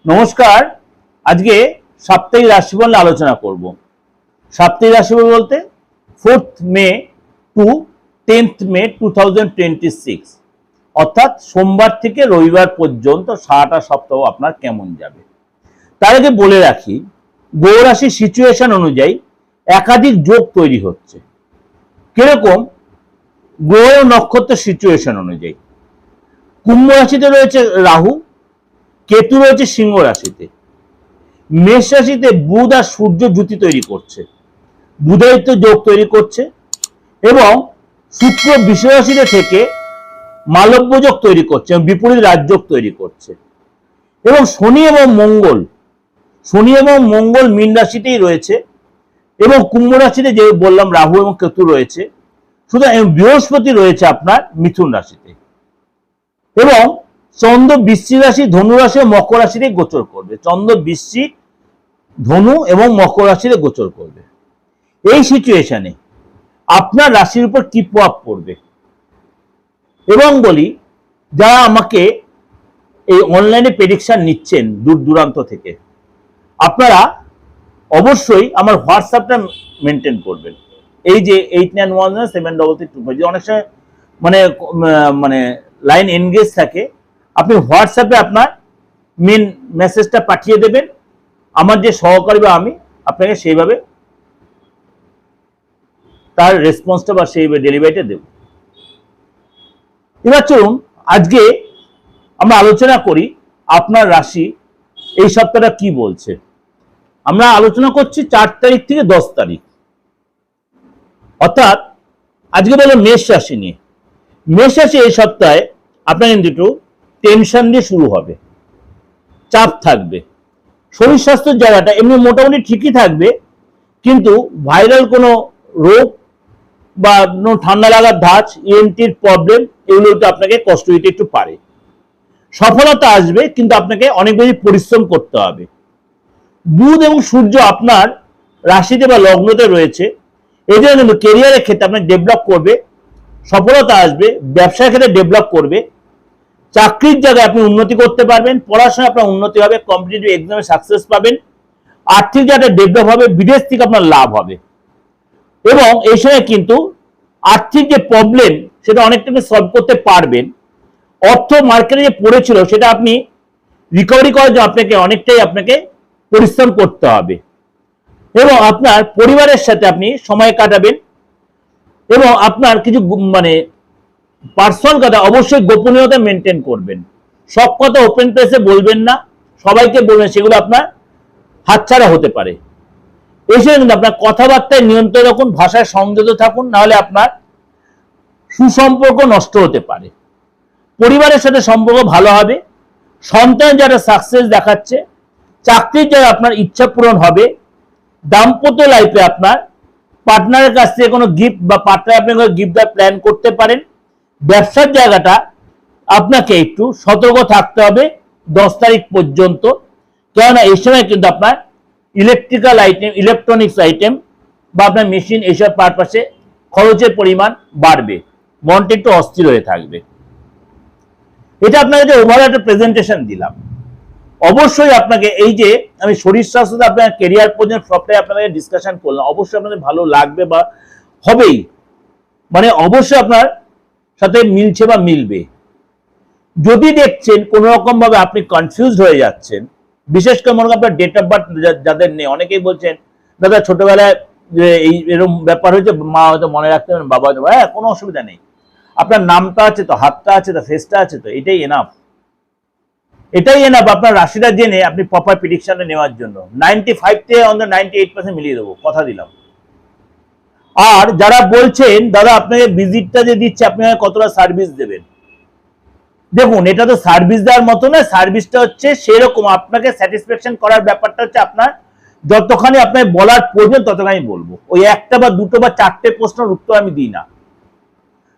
নমস্কার। আজকে সাপ্তাহিক রাশিফল নিয়ে আলোচনা করব। সাপ্তাহিক রাশিফল বলতে 4th মে টু 10th মে 2026, অর্থাৎ সোমবার থেকে রবিবার পর্যন্ত সারাটা সপ্তাহ আপনার কেমন যাবে। তার আগে বলে রাখি, গ্রহ রাশির সিচুয়েশন অনুযায়ী একাধিক যোগ তৈরি হচ্ছে। কিরকম? গ্রহ নক্ষত্র সিচুয়েশন অনুযায়ী কুম্ভ রাশিতে রয়েছে রাহু, কেতু রয়েছে সিংহ রাশিতে, মেষ রাশিতে বুধ আর সূর্য জুতি তৈরি করছে, বুধায়িত্ব যোগ তৈরি করছে, এবং শুক্র বৃষ রাশিতে থেকে মালব্য যোগ তৈরি করছে, বিপরীত রাজযোগ তৈরি করছে, এবং শনি এবং মঙ্গল মীন রাশিতেই রয়েছে, এবং কুম্ভ রাশিতে যে বললাম রাহু এবং কেতু রয়েছে, সুতরাং বৃহস্পতি রয়েছে আপনার মিথুন রাশিতে, এবং চন্দ্র বৃশ্চিক রাশি, ধনু রাশি ও মকর রাশিতে গোচর করবে। চন্দ্র বৃশ্চিক, ধনু এবং মকর রাশিতে গোচর করবে। এই সিচুয়েশনে আপনার রাশির উপর কি প্রভাব পড়বে, এবং বলি যারা আমাকে এই অনলাইনে প্রেডিকশন নিচ্ছেন দূর দূরান্ত থেকে, আপনারা অবশ্যই আমার হোয়াটসঅ্যাপটা মেনটেন করবেন। এই যে 89173325, অনেক সময় মানে লাইন এনগেজ থাকে, আপনি হোয়াটসঅ্যাপে আপনার মেন মেসেজটা পাঠিয়ে দেবেন। আমার যে সহকারী বা আমি আপনাকে সেইভাবে তার রেসপন্সটা বা সেই ডেলিভারিটা দেব। এবার চলুন আজকে আমরা আলোচনা করি আপনার রাশি এই সপ্তাহটা কি বলছে। আমরা আলোচনা করছি 4 তারিখ থেকে 10 তারিখ, অর্থাৎ আজকে বলো মেষ রাশি নিয়ে। মেষ রাশি এই সপ্তাহে আপনার কিন্তু একটু টেনশন দিয়ে শুরু হবে, চাপ থাকবে। শরীর স্বাস্থ্যের জায়গাটা এমনি মোটামুটি ঠিকই থাকবে, কিন্তু ভাইরাল কোনো রোগ বা ঠান্ডা লাগার ধাঁচ, ইএনটির প্রবলেম, এগুলো আপনাকে কষ্ট দিতে একটু পারে। সফলতা আসবে, কিন্তু আপনাকে অনেক বেশি পরিশ্রম করতে হবে। বুধ এবং সূর্য আপনার রাশিতে বা লগ্নতে রয়েছে, এই জন্য কিন্তু কেরিয়ারের ক্ষেত্রে আপনার ডেভেলপ করবে, সফলতা আসবে, ব্যবসার ক্ষেত্রে ডেভেলপ করবে, চাকরির জায়গায় আপনি উন্নতি করতে পারবেন, পড়াশোনায় আপনার উন্নতি হবে, কম্পিটিটিভ এক্সামে সাকসেস পাবেন, আর্থিক জায়গাটা ডেভেলপ হবে, বিদেশ থেকে আপনার লাভ হবে। এবং এই সময় কিন্তু আর্থিক যে প্রবলেম সেটা অনেকটা সলভ করতে পারবেন। অর্থ মার্কেটে যে পড়েছিল সেটা আপনি রিকভারি করার জন্য আপনাকে পরিশ্রম করতে হবে, এবং আপনার পরিবারের সাথে আপনি সময় কাটাবেন, এবং আপনার কিছু পার্সোনাল কথা অবশ্যই গোপনীয়তা মেনটেন করবেন। সব কথা ওপেন প্লেসে বলবেন না, সবাইকে বলবেন, সেগুলো আপনার হাতছাড়া হতে পারে। এই সময় কিন্তু আপনার কথাবার্তায় নিয়ন্ত্রণ রাখুন, ভাষায় সংযত থাকুন, নাহলে আপনার সুসম্পর্ক নষ্ট হতে পারে। পরিবারের সাথে সম্পর্ক ভালো হবে, সন্তান যারা সাকসেস দেখাচ্ছে, চাকরির যারা আপনার ইচ্ছা পূরণ হবে, দাম্পত্য লাইফে আপনার পার্টনারের কাছ থেকে কোনো গিফট বা পার্টনার আপনি গিফট দেওয়ার প্ল্যান করতে পারেন। ব্যবসার জায়গাটা আপনাকে একটু সতর্ক থাকতে হবে 10 তারিখ পর্যন্ত, কেননা এই সময় কিন্তু আপনার ইলেকট্রিক্যাল আইটেম, ইলেকট্রনিক্স আইটেম বা আপনার মেশিন, এইসব পারপাসে খরচের পরিমাণ বাড়বে, মনটা একটু অস্থির হয়ে থাকবে। এটা আপনাকে যে ওভারঅল একটা প্রেজেন্টেশন দিলাম। অবশ্যই আপনাকে এই যে আমি শরীর স্বাস্থ্য আপনার কেরিয়ার পর্যন্ত সবটাই আপনাদের ডিসকাশন করলাম, অবশ্যই আপনাদের ভালো লাগবে বা হবেই, অবশ্যই আপনার সাথে মিলছে বা মিলবে। যদি দেখছেন কোনো রকম ভাবে আপনি কনফিউজড হয়ে যাচ্ছেন, বিশেষ করে মনে করেন আপনার ডেট অফ বার্থ যাদের নেই, অনেকেই বলছেন দাদা ছোটবেলায় যে এরকম ব্যাপার হয়েছে, মা হয়তো মনে রাখতে পারেন, বাবা হয়তো, হ্যাঁ কোনো অসুবিধা নেই, আপনার নামটা আছে তো, হাতটা আছে তো, ফেসটা আছে তো, এটাই এনাফ। আপনার রাশিটা জেনে আপনি প্রপার প্রেডিকশনটা নেওয়ার জন্য 95 থেকে অন্তত 98% মিলিয়ে দেবো, কথা দিলাম। আর যারা বলছেন দাদা আপনাকে ভিজিটটা যে দিচ্ছে আপনি কতটা সার্ভিস দেবেন, দেখুন এটা তো সার্ভিস দেওয়ার মতো না। সার্ভিসটা হচ্ছে সেরকম আপনাকে স্যাটিসফ্যাকশন করার ব্যাপারটা হচ্ছে আপনার যতখানি আপনার বলার প্রয়োজন ততখানি বলবো। ওই একটা বা দুটো বা চারটে প্রশ্নের উত্তর আমি দিই না,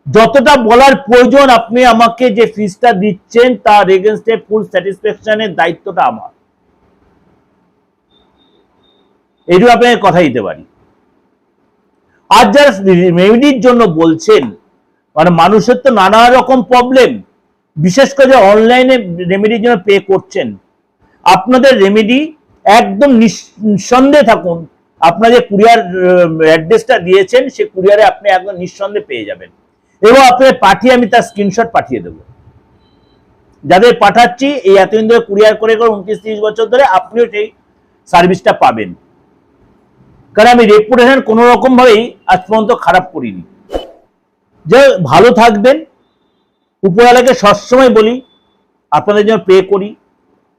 যতটা বলার প্রয়োজন আপনি আমাকে যে ফিসটা দিচ্ছেন তার এগেইনস্টে ফুল স্যাটিসফ্যাকশনের দায়িত্বটা আমার। এইটুকু আপনাকে কথা দিতে পারি। আর যারা রেমেডির জন্য বলছেন, মানুষের তো নানা রকম প্রবলেম, বিশেষ করে অনলাইনে রেমেডির জন্য পে করছেন, আপনাদের রেমেডি একদম নিঃসন্দেহে থাকুন, আপনাদের কুরিয়ার অ্যাড্রেসটা দিয়েছেন, সে কুরিয়ারে আপনি একদম নিঃসন্দেহে পেয়ে যাবেন, এবং আপনাদের পাঠিয়ে আমি তার স্ক্রিনশট পাঠিয়ে দেবো। যাদের পাঠাচ্ছি এই এতদিন ধরে কুরিয়ার করে 29-30 বছর ধরে, আপনিও সেই সার্ভিসটা পাবেন, কারণ আমি রেপুটেশন কোনো রকম ভাবেই আজ পর্যন্ত খারাপ করিনি। যে ভালো থাকবেন, উপরওয়ালাকে সবসময় বলি আপনাদের জন্য প্রে করি।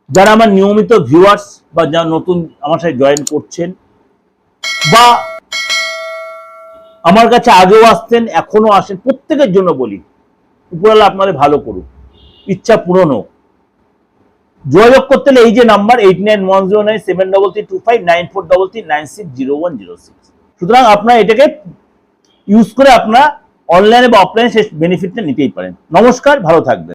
যারা আমার নিয়মিত ভিউয়ার্স বা যারা নতুন আমার সাথে জয়েন করছেন বা আমার কাছে আগেও আসতেন এখনো আসেন, প্রত্যেকের জন্য বলি উপরওয়ালা আপনাদের ভালো করুক, ইচ্ছা পূরণ হোক। যোগাযোগ করতে হলে এই যে নাম্বার 89109733259433960106। সুতরাং আপনারা এটাকে ইউজ করে আপনারা অনলাইনে বা অফলাইনে সেই বেনিফিটটা নিতেই পারেন। নমস্কার, ভালো থাকবেন।